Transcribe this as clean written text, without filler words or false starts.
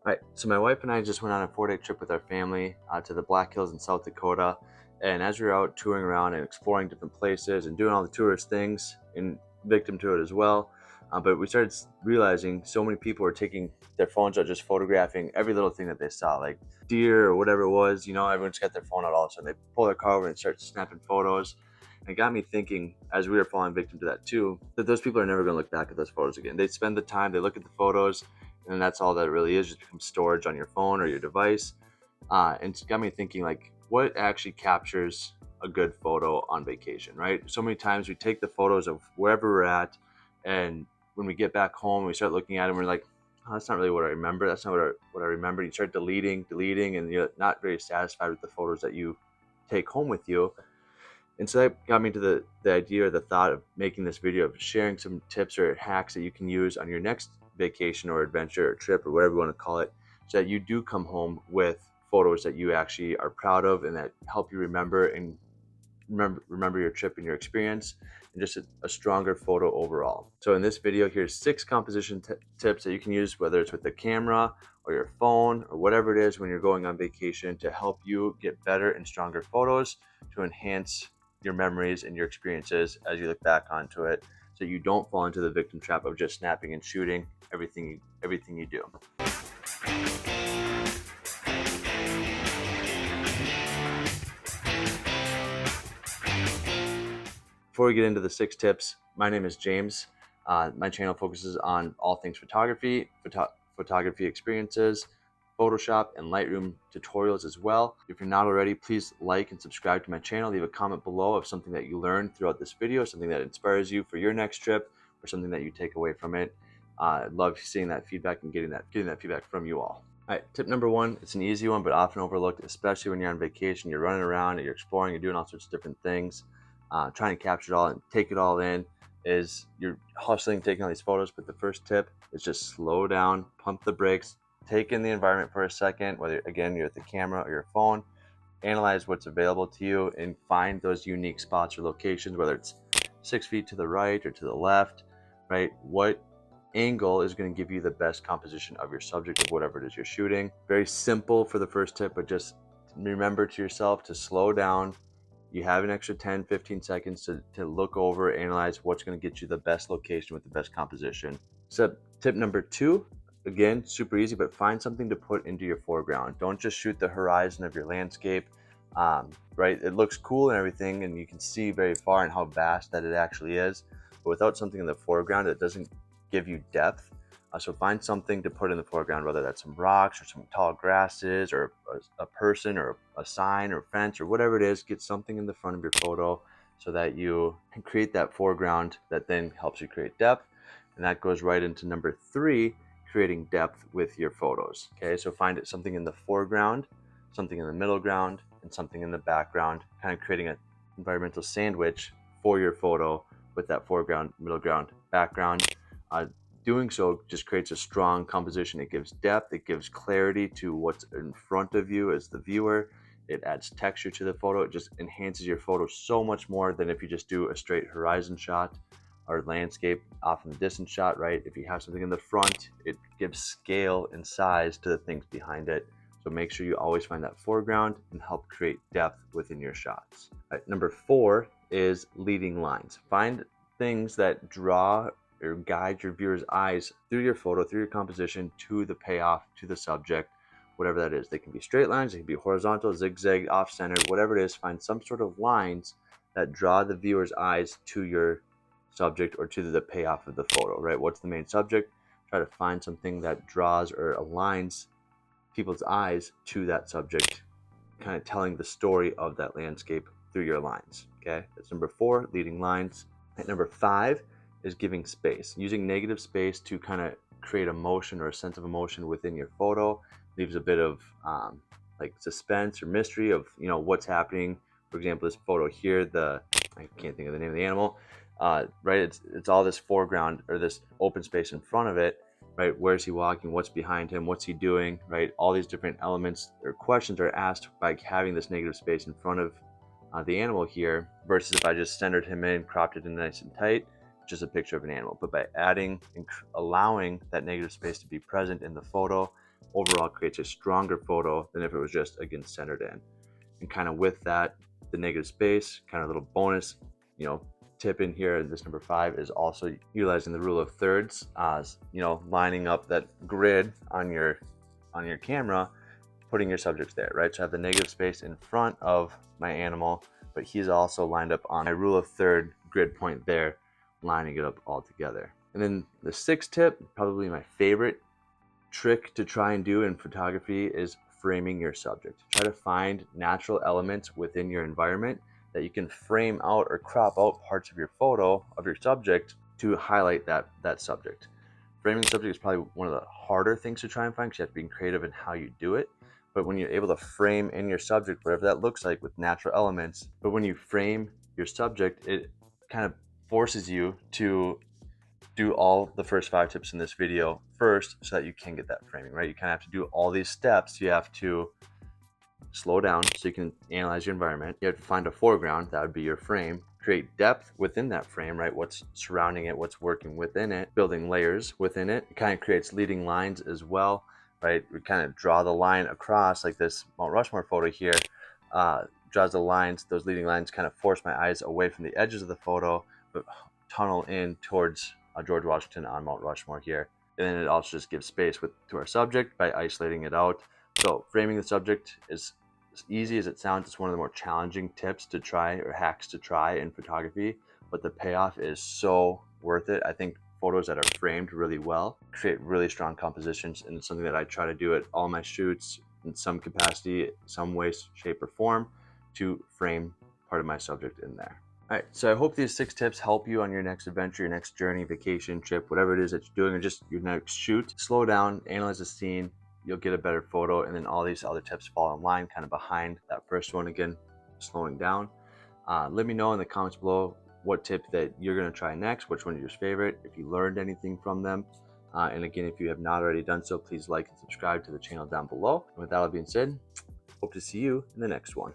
All right, so my wife and I just went on a 4-day trip with our family to the Black Hills in South Dakota. And as we were out touring around and exploring different places and doing all the tourist things, and victim to it as well, but we started realizing so many people were taking their phones out, just photographing every little thing that they saw, like deer or whatever it was. Everyone's got their phone out all of a sudden. They pull their car over and start snapping photos. And it got me thinking, as we were falling victim to that too, that those people are never going to look back at those photos again. They spend the time, they look at the photos, and that's all that it really is, just becomes storage on your phone or your device. And it's got me thinking, like, what actually captures a good photo on vacation, right? So many times we take the photos of wherever we're at, and when we get back home, we start looking at them, we're like, oh, that's not really what I remember. That's not what I remember. You start deleting, and you're not very satisfied with the photos that you take home with you. And so that got me to the idea or the thought of making this video, of sharing some tips or hacks that you can use on your next vacation or adventure or trip or whatever you want to call it, so that you do come home with photos that you actually are proud of and that help you remember your trip and your experience, and just a stronger photo overall. So in this video, here's 6 composition tips that you can use, whether it's with the camera or your phone or whatever it is when you're going on vacation, to help you get better and stronger photos to enhance your memories and your experiences as you look back onto it, so you don't fall into the victim trap of just snapping and shooting everything you do. Before we get into the 6 tips, my name is James. My channel focuses on all things photography, photography experiences, Photoshop, and Lightroom tutorials as well. If you're not already, please like and subscribe to my channel. Leave a comment below of something that you learned throughout this video, something that inspires you for your next trip, or something that you take away from it. I love seeing that feedback and getting that feedback from you all. All right, tip number 1, it's an easy one, but often overlooked, especially when you're on vacation, you're running around, and you're exploring, you're doing all sorts of different things, trying to capture it all and take it all in, is you're hustling, taking all these photos. But the first tip is just slow down, pump the brakes, take in the environment for a second, whether, again, you're at the camera or your phone, analyze what's available to you, and find those unique spots or locations, whether it's 6 feet to the right or to the left, right? What angle is going to give you the best composition of your subject, of whatever it is you're shooting. Very simple for the first tip, but just remember to yourself to slow down. You have an extra 10-15 seconds to look over, analyze what's going to get you the best location with the best composition. So tip number 2, again, super easy, but find something to put into your foreground. Don't just shoot the horizon of your landscape, right? It looks cool and everything, and you can see very far and how vast that it actually is, but without something in the foreground, it doesn't give you depth. So find something to put in the foreground, whether that's some rocks or some tall grasses or a person or a sign or fence or whatever it is. Get something in the front of your photo so that you can create that foreground that then helps you create depth. And that goes right into number 3, creating depth with your photos. Okay, so find it something in the foreground, something in the middle ground, and something in the background, kind of creating an environmental sandwich for your photo with that foreground, middle ground, background. Doing so just creates a strong composition. It gives depth, it gives clarity to what's in front of you as the viewer. It adds texture to the photo. It just enhances your photo so much more than if you just do a straight horizon shot or landscape off in the distance shot, right? If you have something in the front, it gives scale and size to the things behind it. So make sure you always find that foreground and help create depth within your shots. All right, number 4 is leading lines. Find things that draw or guide your viewer's eyes through your photo, through your composition, to the payoff, to the subject, whatever that is. They can be straight lines, they can be horizontal, zigzag, off-center, whatever it is. Find some sort of lines that draw the viewer's eyes to your subject or to the payoff of the photo, right? What's the main subject? Try to find something that draws or aligns people's eyes to that subject, kind of telling the story of that landscape through your lines. Okay, that's number 4, leading lines. At number 5 is giving space, using negative space to kind of create emotion or a sense of emotion within your photo. Leaves a bit of like suspense or mystery of what's happening. For example, this photo here, I can't think of the name of the animal, right? It's all this foreground or this open space in front of it, right? Where's he walking? What's behind him? What's he doing? Right? All these different elements or questions are asked by having this negative space in front of the animal here, versus if I just centered him in, cropped it in nice and tight, just a picture of an animal. But by adding and allowing that negative space to be present in the photo, overall creates a stronger photo than if it was just, again, centered in. And kind of with that, the negative space, kind of a little bonus, tip in here, this number 5 is also utilizing the rule of thirds, lining up that grid on your camera, putting your subjects there, right? So I have the negative space in front of my animal, but he's also lined up on my rule of third grid point there, lining it up all together. And then the 6th tip, probably my favorite trick to try and do in photography, is framing your subject. Try to find natural elements within your environment that you can frame out or crop out parts of your photo of your subject to highlight that subject. Framing the subject is probably one of the harder things to try and find because you have to be creative in how you do it. But when you're able to frame in your subject, whatever that looks like with natural elements, but when you frame your subject, it kind of forces you to do all the first 5 tips in this video first so that you can get that framing, right? You kind of have to do all these steps. You have to slow down so you can analyze your environment. You have to find a foreground, that would be your frame. Create depth within that frame, right? What's surrounding it, what's working within it, building layers within it. It kind of creates leading lines as well, right? We kind of draw the line across, like this Mount Rushmore photo here, draws the lines. Those leading lines kind of force my eyes away from the edges of the photo, but tunnel in towards George Washington on Mount Rushmore here. And then it also just gives space to our subject by isolating it out. So framing the subject is as easy as it sounds. It's one of the more challenging tips to try, or hacks to try in photography, but the payoff is so worth it. I think photos that are framed really well create really strong compositions, and it's something that I try to do at all my shoots in some capacity, some way, shape, or form, to frame part of my subject in there. All right, so I hope these 6 tips help you on your next adventure, your next journey, vacation, trip, whatever it is that you're doing, or just your next shoot. Slow down, analyze the scene, you'll get a better photo, and then all these other tips fall in line kind of behind that first one, again, slowing down. Let me know in the comments below what tip that you're going to try next, which one is your favorite, if you learned anything from them. And again, if you have not already done so, please like and subscribe to the channel down below. And with that all being said, hope to see you in the next one.